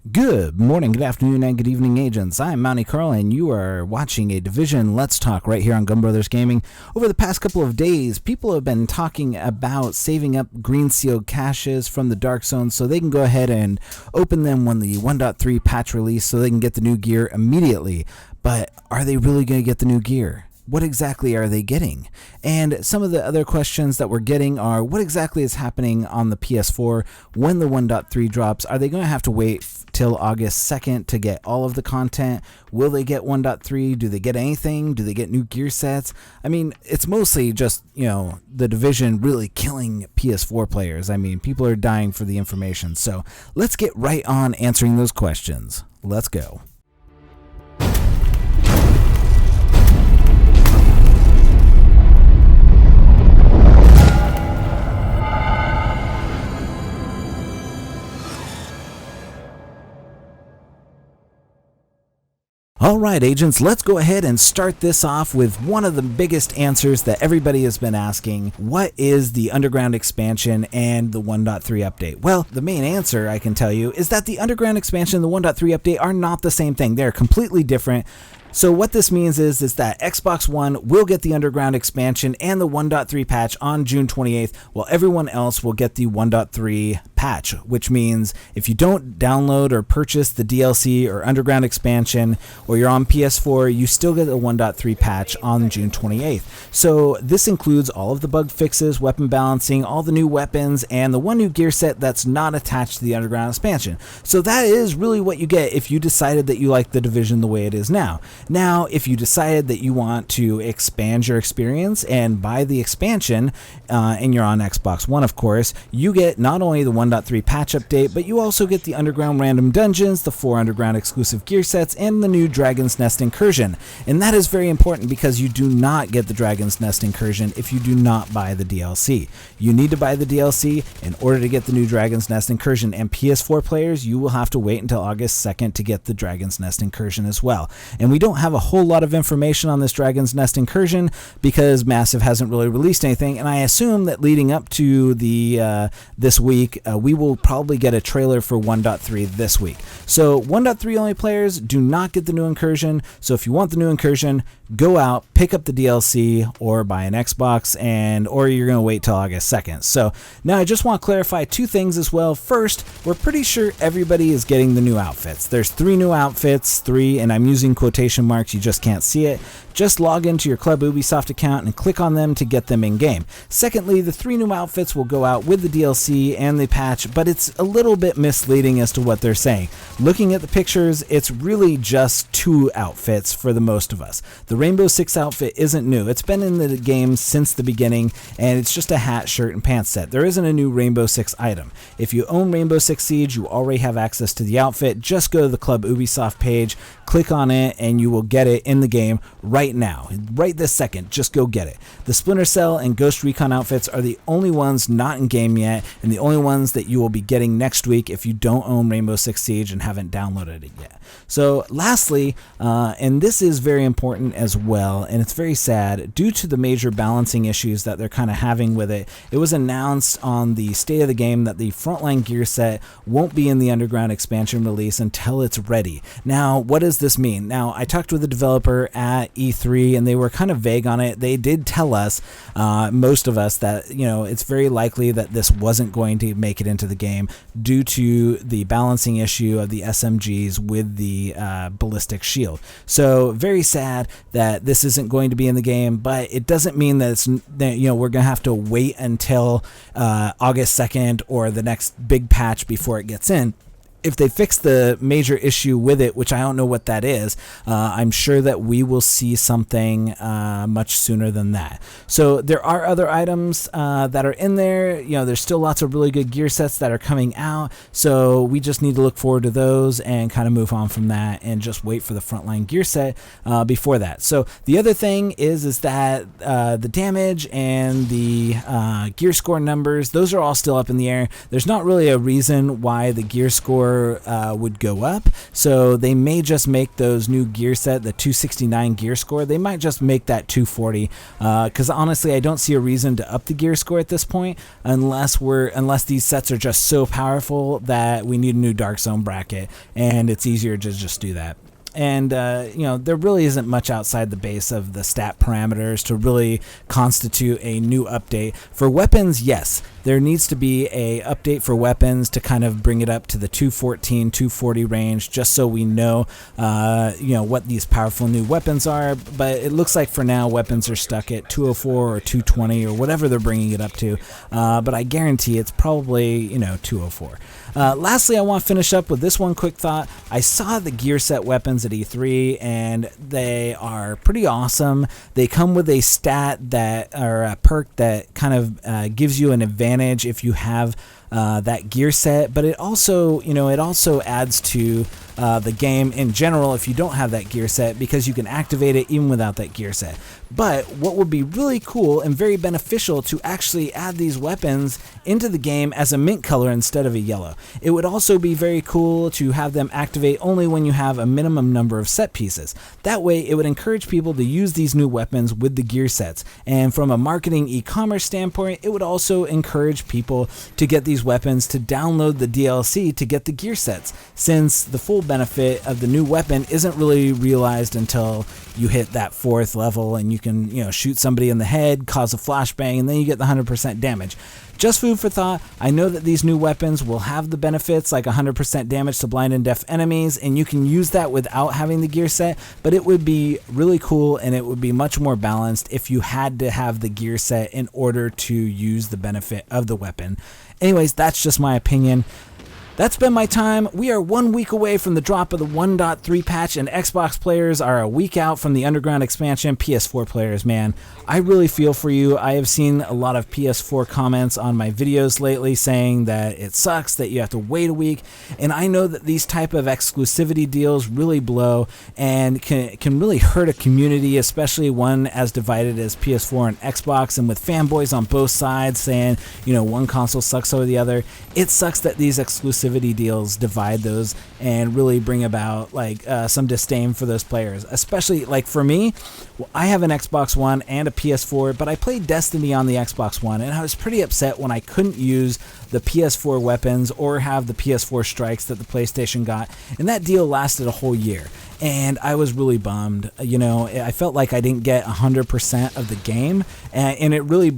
Good morning, good afternoon, and good evening, agents. I'm Mounty Carl, and you are watching a Division Let's Talk right here on Gun Brothers Gaming. Over the past couple of days, people have been talking about saving up green sealed caches from the Dark Zone so they can go ahead and open them when the 1.3 patch release so they can get the new gear immediately. But are they really going to get the new gear? What exactly are they getting? And some of the other questions that we're getting are, what exactly is happening on the PS4 when the 1.3 drops? Are they going to have to wait till August 2nd to get all of the content? Will they get 1.3? Do they get anything? Do they get new gear sets? I mean, it's mostly just, the Division really killing PS4 players. I mean, people are dying for the information. So let's get right on answering those questions. Let's go. Alright, agents, let's go ahead and start this off with one of the biggest answers that everybody has been asking. What is the Underground expansion and the 1.3 update? Well, the main answer I can tell you is that the Underground expansion and the 1.3 update are not the same thing. They're completely different. So what this means is that Xbox One will get the Underground expansion and the 1.3 patch on June 28th, while everyone else will get the 1.3 patch, which means if you don't download or purchase the DLC or Underground expansion, or you're on PS4, you still get a 1.3 patch on June 28th. So this includes all of the bug fixes, weapon balancing, all the new weapons, and the one new gear set that's not attached to the Underground expansion. So that is really what you get if you decided that you like the Division the way it is now. Now, if you decided that you want to expand your experience and buy the expansion, and you're on Xbox One, of course, you get not only the 1.3 patch update, but you also get the Underground random dungeons, the 4 Underground exclusive gear sets, and the new Dragon's Nest Incursion. And that is very important because you do not get the Dragon's Nest Incursion if you do not buy the DLC. You need to buy the DLC in order to get the new Dragon's Nest Incursion, and PS4 players, you will have to wait until August 2nd to get the Dragon's Nest Incursion as well. And we don't have a whole lot of information on this Dragon's Nest Incursion because Massive hasn't really released anything, and I assume that leading up to the this week, we will probably get a trailer for 1.3 this week. So 1.3 only players do not get the new Incursion, so if you want the new Incursion, go out, pick up the DLC, or buy an Xbox, or you're going to wait till August 2nd. So now I just want to clarify two things as well. First, we're pretty sure everybody is getting the new outfits. There's 3 new outfits, and I'm using quotation marks, you just can't see it. Just log into your Club Ubisoft account and click on them to get them in-game. Secondly, the 3 new outfits will go out with the DLC and the patch, but it's a little bit misleading as to what they're saying. Looking at the pictures, it's really just 2 outfits for the most of us. The Rainbow Six outfit isn't new. It's been in the game since the beginning, and it's just a hat, shirt, and pants set. There isn't a new Rainbow Six item. If you own Rainbow Six Siege, you already have access to the outfit. Just go to the Club Ubisoft page, click on it, and you will get it in the game right now. Right this second, just go get it. The Splinter Cell and Ghost Recon outfits are the only ones not in game yet, and the only ones that you will be getting next week if you don't own Rainbow Six Siege and haven't downloaded it yet. So lastly, and this is very important as well, and it's very sad, due to the major balancing issues that they're kind of having with it, it was announced on the State of the Game that the Frontline gear set won't be in the Underground expansion release until it's ready. Now, what does this mean? Now, I talked with a developer at E3, and they were kind of vague on it. They did tell us, most of us, that it's very likely that this wasn't going to make it into the game due to the balancing issue of the SMGs with the ballistic shield. So very sad that this isn't going to be in the game, but it doesn't mean that we're going to have to wait until August 2nd or the next big patch before it gets in. If they fix the major issue with it, which I don't know what that is, I'm sure that we will see something much sooner than that. So there are other items that are in there. There's still lots of really good gear sets that are coming out. So we just need to look forward to those and kind of move on from that and just wait for the Frontline gear set before that. So the other thing is that the damage and the gear score numbers, those are all still up in the air. There's not really a reason why the gear score score would go up. So they may just make those new gear set, the 269 gear score, they might just make that 240, because honestly I don't see a reason to up the gear score at this point unless these sets are just so powerful that we need a new Dark Zone bracket, and it's easier to just do that. And there really isn't much outside the base of the stat parameters to really constitute a new update. For weapons, yes, there needs to be a update for weapons to kind of bring it up to the 214, 240 range, just so we know, what these powerful new weapons are. But it looks like for now, weapons are stuck at 204 or 220 or whatever they're bringing it up to. But I guarantee it's probably, 204. Lastly, I want to finish up with this one quick thought. I saw the gear set weapons at E3, and they are pretty awesome. They come with a stat or a perk that kind of gives you an advantage if you have that gear set, but it also adds to the game in general if you don't have that gear set, because you can activate it even without that gear set. But what would be really cool and very beneficial to actually add these weapons into the game as a mint color instead of a yellow. It would also be very cool to have them activate only when you have a minimum number of set pieces. That way it would encourage people to use these new weapons with the gear sets. And from a marketing e-commerce standpoint, it would also encourage people to get these weapons to download the DLC to get the gear sets, since the full benefit of the new weapon isn't really realized until you hit that 4th level and you can shoot somebody in the head, cause a flashbang, and then you get the 100% damage. Just food for thought. I know that these new weapons will have the benefits like 100% damage to blind and deaf enemies, and you can use that without having the gear set, but it would be really cool and it would be much more balanced if you had to have the gear set in order to use the benefit of the weapon. Anyways, that's just my opinion. That's been my time. We are 1 week away from the drop of the 1.3 patch, and Xbox players are a week out from the Underground expansion. PS4 players, man, I really feel for you. I have seen a lot of PS4 comments on my videos lately saying that it sucks that you have to wait a week, and I know that these type of exclusivity deals really blow and can really hurt a community, especially one as divided as PS4 and Xbox, and with fanboys on both sides saying, one console sucks over the other. It sucks that these exclusivity deals divide those and really bring about some disdain for those players, especially for me. I have an Xbox One and a PS4, but I played Destiny on the Xbox One, and I was pretty upset when I couldn't use the PS4 weapons or have the PS4 strikes that the PlayStation got, and that deal lasted a whole year. And I was really bummed. I felt like I didn't get 100% of the game, and it really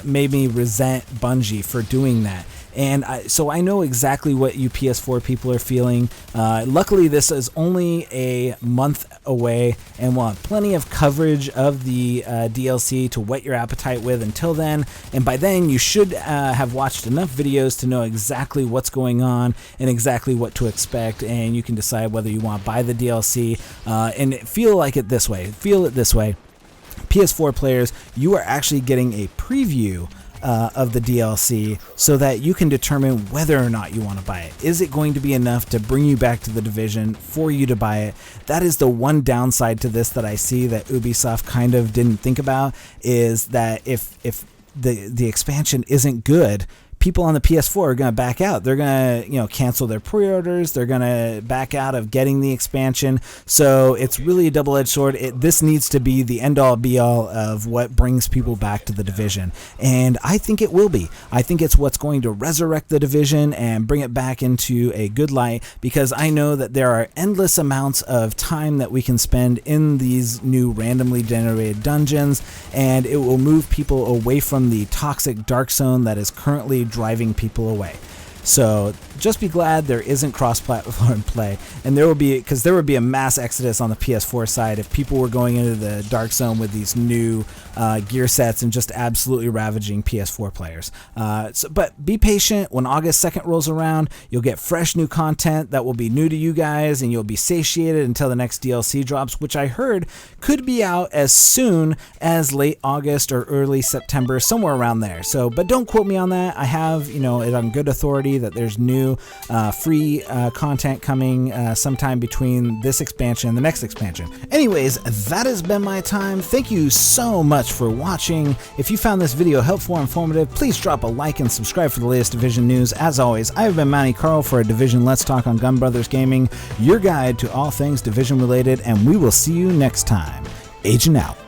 made me resent Bungie for doing that. And so I know exactly what you PS4 people are feeling. Luckily, this is only a month away, and we'll have plenty of coverage of the DLC to whet your appetite with until then. And by then, you should have watched enough videos to know exactly what's going on and exactly what to expect, and you can decide whether you want to buy the DLC and feel it this way. PS4 players, you are actually getting a preview of the DLC so that you can determine whether or not you want to buy it. Is it going to be enough to bring you back to the division for you to buy it? That is the one downside to this that I see that Ubisoft kind of didn't think about, is that if the expansion isn't good, people on the PS4 are going to back out. They're going to, cancel their pre-orders. They're going to back out of getting the expansion. So it's really a double-edged sword. This needs to be the end-all, be-all of what brings people back to the division. And I think it will be. I think it's what's going to resurrect the division and bring it back into a good light, because I know that there are endless amounts of time that we can spend in these new randomly generated dungeons, and it will move people away from the toxic Dark Zone that is currently driving people away. So just be glad there isn't cross-platform play, and there would be a mass exodus on the PS4 side if people were going into the Dark Zone with these new gear sets and just absolutely ravaging PS4 players. But be patient. When August 2nd rolls around, you'll get fresh new content that will be new to you guys, and you'll be satiated until the next DLC drops, which I heard could be out as soon as late August or early September, somewhere around there. But don't quote me on that. I have it on good authority party that there's new free content coming sometime between this expansion and the next expansion. Anyways, that has been my time. Thank you so much for watching. If you found this video helpful or informative, please drop a like and subscribe for the latest Division news. As always, I have been Mounty Carl for a Division Let's Talk on Gun Brothers Gaming, your guide to all things Division related, and we will see you next time. Agent out.